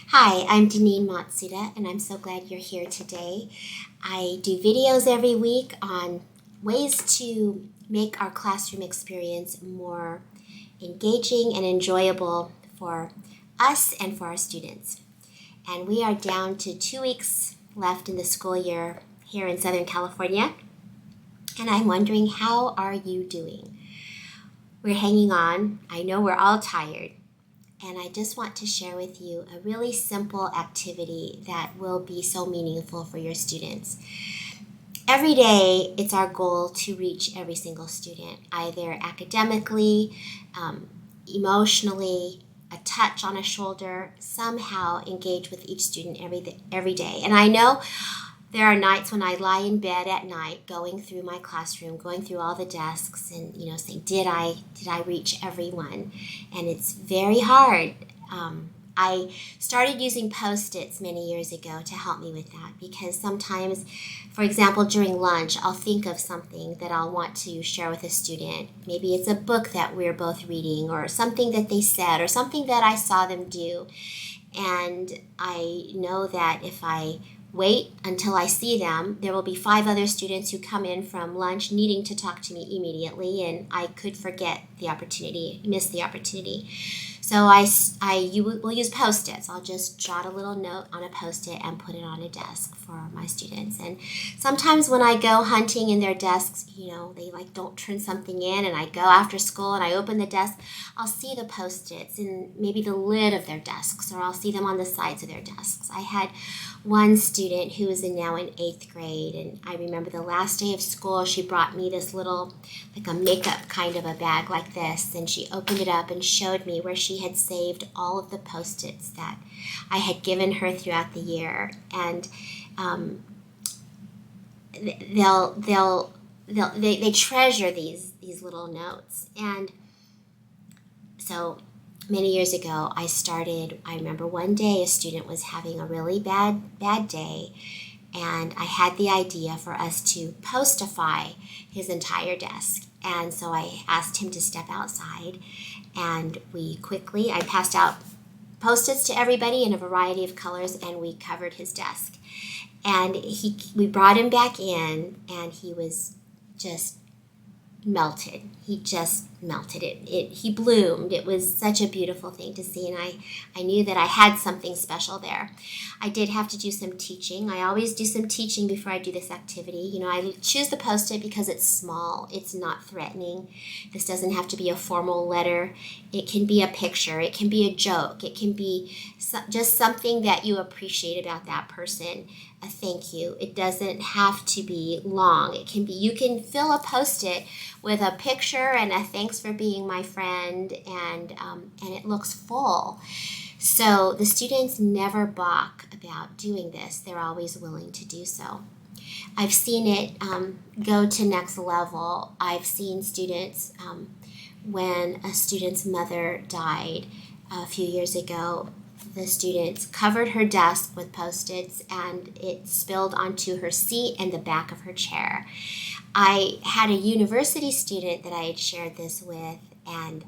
Hi, I'm Deneen Matsuda, and I'm so glad you're here today. I do videos every week on ways to make our classroom experience more engaging and enjoyable for us and for our students. And we are down to 2 weeks left in the school year here in Southern California, and I'm wondering, how are you doing? We're hanging on. I know we're all tired. And I just want to share with you a really simple activity that will be so meaningful for your students. Every day, it's our goal to reach every single student, either academically, emotionally, a touch on a shoulder, somehow engage with each student every day. And I know there are nights when I lie in bed at night going through my classroom, going through all the desks and, saying, did I reach everyone? And it's very hard. I started using Post-its many years ago to help me with that because sometimes, for example, during lunch, I'll think of something that I'll want to share with a student. Maybe it's a book that we're both reading or something that they said or something that I saw them do. And I know that if I wait until I see them, there will be 5 other students who come in from lunch needing to talk to me immediately, and I could forget the opportunity, miss the opportunity. So will use Post-its. I'll just jot a little note on a Post-it and put it on a desk for my students. And sometimes when I go hunting in their desks, they don't turn something in, and I go after school and I open the desk, I'll see the Post-its in maybe the lid of their desks, or I'll see them on the sides of their desks. I had one student who is now in 8th grade, and I remember the last day of school, she brought me this little, like a makeup kind of a bag like this, and she opened it up and showed me where she had saved all of the Post-its that I had given her throughout the year. And they treasure these little notes. And so many years ago, I remember one day a student was having a really bad day, and I had the idea for us to postify his entire desk. And so I asked him to step outside, and I passed out Post-its to everybody in a variety of colors, and we covered his desk. And we brought him back in, and he was just melted. He just melted. He bloomed. It was such a beautiful thing to see, and I knew that I had something special there. I did have to do some teaching. I always do some teaching before I do this activity. I choose the Post-it because it's small. It's not threatening. This doesn't have to be a formal letter. It can be a picture. It can be a joke. It can be just something that you appreciate about that person. A thank you. It doesn't have to be long. You can fill a Post-it with a picture and a thanks for being my friend, and it looks full. So the students never balk about doing this. They're always willing to do so. I've seen it go to next level. I've seen students, when a student's mother died a few years ago, the students covered her desk with Post-its, and it spilled onto her seat and the back of her chair. I had a university student that I had shared this with, and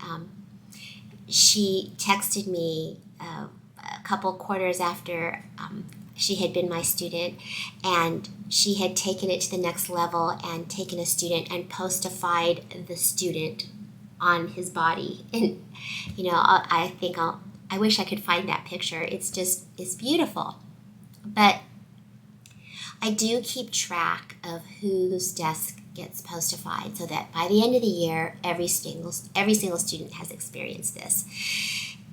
she texted me a couple quarters after she had been my student, and she had taken it to the next level and taken a student and postified the student on his body. And I wish I could find that picture. It's beautiful. But I do keep track of whose desk gets postified, so that by the end of the year, every single student has experienced this.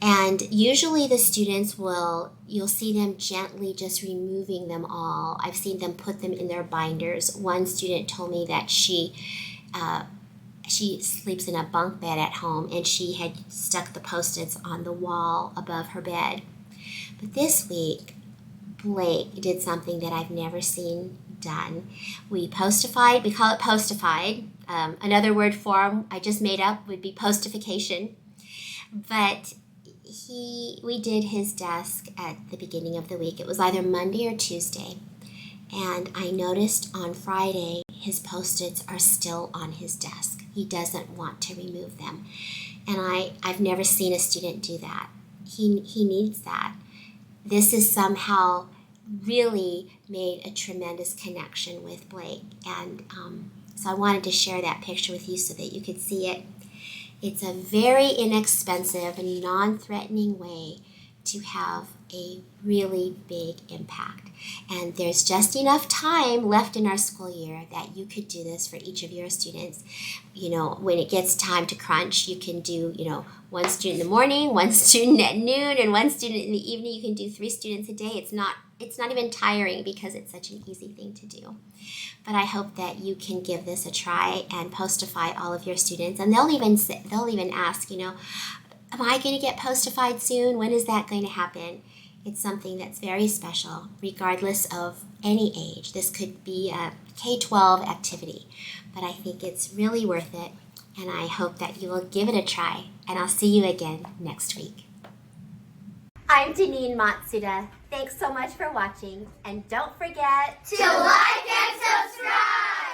And usually the students you'll see them gently just removing them all. I've seen them put them in their binders. One student told me that she sleeps in a bunk bed at home, and she had stuck the Post-its on the wall above her bed. But this week, Blake did something that I've never seen done. We call it postified. Another word for I just made up would be postification. But we did his desk at the beginning of the week. It was either Monday or Tuesday. And I noticed on Friday his Post-its are still on his desk. He doesn't want to remove them. And I've never seen a student do that. He needs that. this has somehow really made a tremendous connection with Blake. And so I wanted to share that picture with you so that you could see it. It's a very inexpensive and non-threatening way to have a really big impact. And there's just enough time left in our school year that you could do this for each of your students. You know, when it gets time to crunch, you can do, one student in the morning, one student at noon, and one student in the evening. You can do 3 students a day. It's not even tiring because it's such an easy thing to do. But I hope that you can give this a try and postify all of your students. And they'll even ask, am I going to get postified soon? When is that going to happen? It's something that's very special, regardless of any age. This could be a K-12 activity, but I think it's really worth it, and I hope that you will give it a try, and I'll see you again next week. I'm Janine Matsuda. Thanks so much for watching, and don't forget to like and subscribe!